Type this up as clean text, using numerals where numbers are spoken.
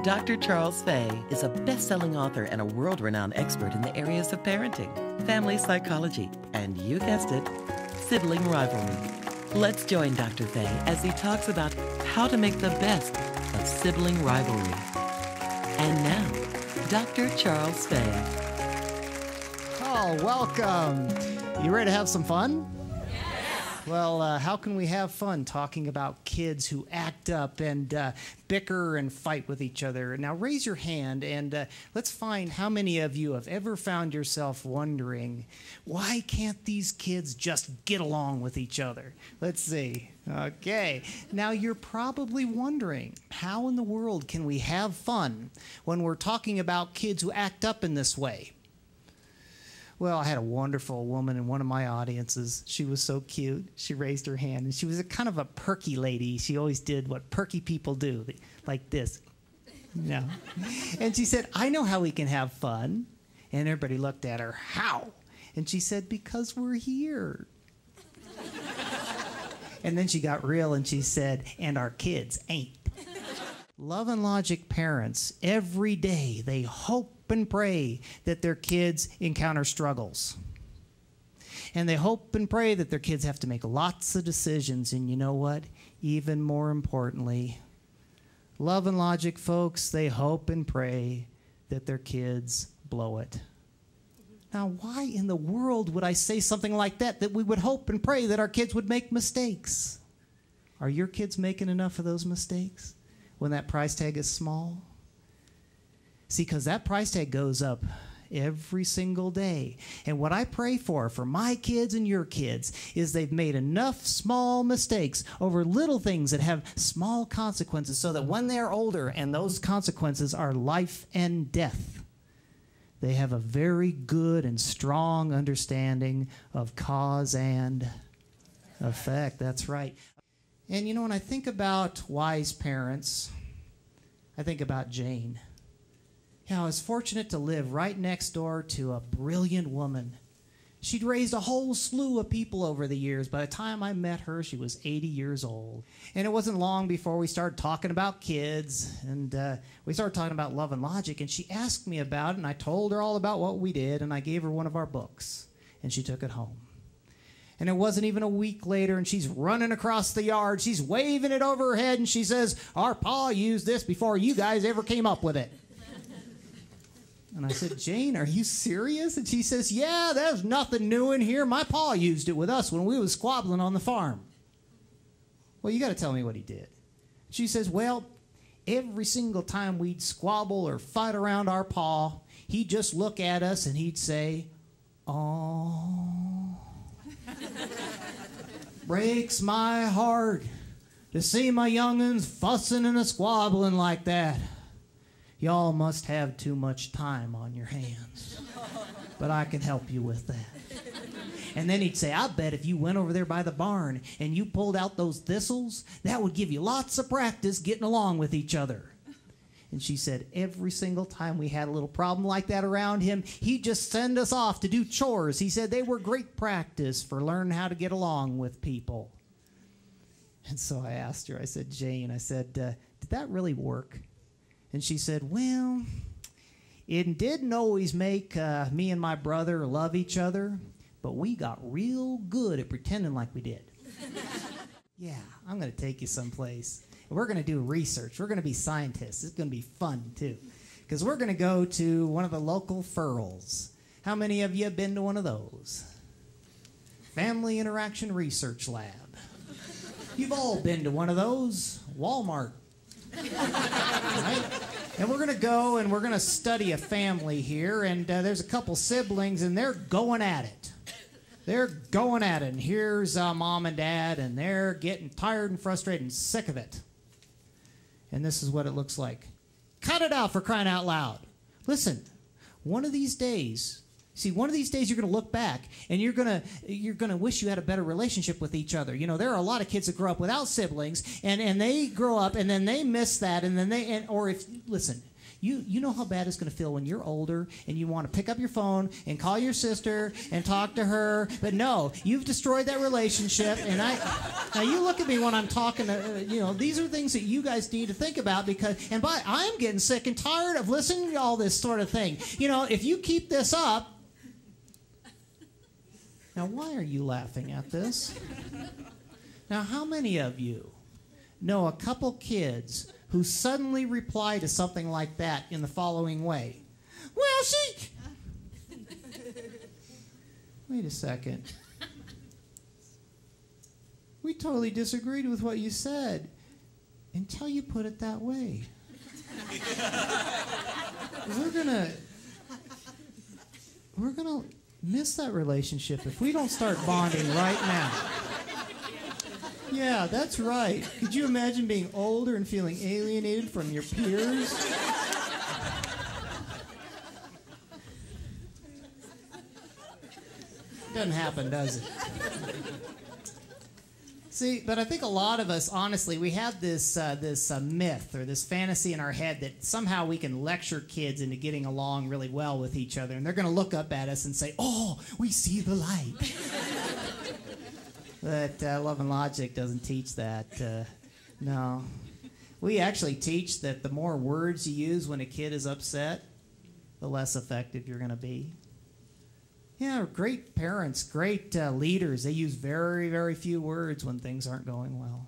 Dr. Charles Fay is a best-selling author and a world-renowned expert in the areas of parenting, family psychology, and you guessed it, sibling rivalry. Let's join Dr. Fay as he talks about how to make the best of sibling rivalry. And now, Dr. Charles Fay. Oh, welcome. You ready to have some fun? Well, how can we have fun talking about kids who act up and bicker and fight with each other? Now, raise your hand and let's find how many of you have ever found yourself wondering, why can't these kids just get along with each other? Let's see. Okay. Now, you're probably wondering, how in the world can we have fun when we're talking about kids who act up in this way? Well, I had a wonderful woman in one of my audiences. She was so cute. She raised her hand, and she was a kind of a perky lady. She always did what perky people do, like this. No. And she said, I know how we can have fun. And everybody looked at her, how? And she said, because we're here. And then she got real, and she said, and our kids ain't. Love and logic parents, every day they hope and pray that their kids encounter struggles. And they hope and pray that their kids have to make lots of decisions. And you know what? Even more importantly, love and logic folks, they hope and pray that their kids blow it. Now, why in the world would I say something like that, that we would hope and pray that our kids would make mistakes? Are your kids making enough of those mistakes when that price tag is small? See, because that price tag goes up every single day. And what I pray for my kids and your kids is they've made enough small mistakes over little things that have small consequences so that when they're older and those consequences are life and death, they have a very good and strong understanding of cause and effect. That's right. And you know, when I think about wise parents, I think about Jane. Yeah, I was fortunate to live right next door to a brilliant woman. She'd raised a whole slew of people over the years. By the time I met her, she was 80 years old. And it wasn't long before we started talking about kids, and we started talking about love and logic, and she asked me about it, and I told her all about what we did, and I gave her one of our books, and she took it home. And it wasn't even a week later, and she's running across the yard. She's waving it over her head, and she says, our pa used this before you guys ever came up with it. And I said, Jane, are you serious? And she says, yeah, there's nothing new in here. My pa used it with us when we was squabbling on the farm. Well, you got to tell me what he did. She says, well, every single time we'd squabble or fight around our pa, he'd just look at us and he'd say, oh, breaks my heart to see my young'uns fussing and a-squabbling like that. Y'all must have too much time on your hands. But I can help you with that. And then he'd say, I bet if you went over there by the barn and you pulled out those thistles, that would give you lots of practice getting along with each other. And she said, every single time we had a little problem like that around him, he'd just send us off to do chores. He said they were great practice for learning how to get along with people. And so I asked her, I said, Jane, I said, did that really work? And she said, well, it didn't always make me and my brother love each other, but we got real good at pretending like we did. Yeah, I'm going to take you someplace. We're going to do research. We're going to be scientists. It's going to be fun, too, because we're going to go to one of the local furls. How many of you have been to one of those? Family Interaction Research Lab. You've all been to one of those. Walmart. Right? And we're going to go and we're going to study a family here, and there's a couple siblings, and they're going at it. They're going at it, and here's mom and dad, and they're getting tired and frustrated and sick of it. And this is what it looks like. Cut it out, for crying out loud. Listen, one of these days, you're going to look back and you're going to wish you had a better relationship with each other. You know, there are a lot of kids that grow up without siblings, and they grow up and then they miss that, and then listen, You know how bad it's going to feel when you're older and you want to pick up your phone and call your sister and talk to her. But no, you've destroyed that relationship. And now you look at me when I'm talking to, these are things that you guys need to think about I am getting sick and tired of listening to all this sort of thing. If you keep this up. Now, why are you laughing at this? Now, how many of you know a couple kids who suddenly reply to something like that in the following way? Well, she... Wait a second. We totally disagreed with what you said until you put it that way. We're gonna miss that relationship if we don't start bonding right now. Yeah, that's right. Could you imagine being older and feeling alienated from your peers? Doesn't happen, does it? See, but I think a lot of us, honestly, we have this myth or this fantasy in our head that somehow we can lecture kids into getting along really well with each other, and they're going to look up at us and say, "Oh, we see the light." But Love and Logic doesn't teach that. No. We actually teach that the more words you use when a kid is upset, the less effective you're going to be. Yeah, great parents, great leaders. They use very, very few words when things aren't going well.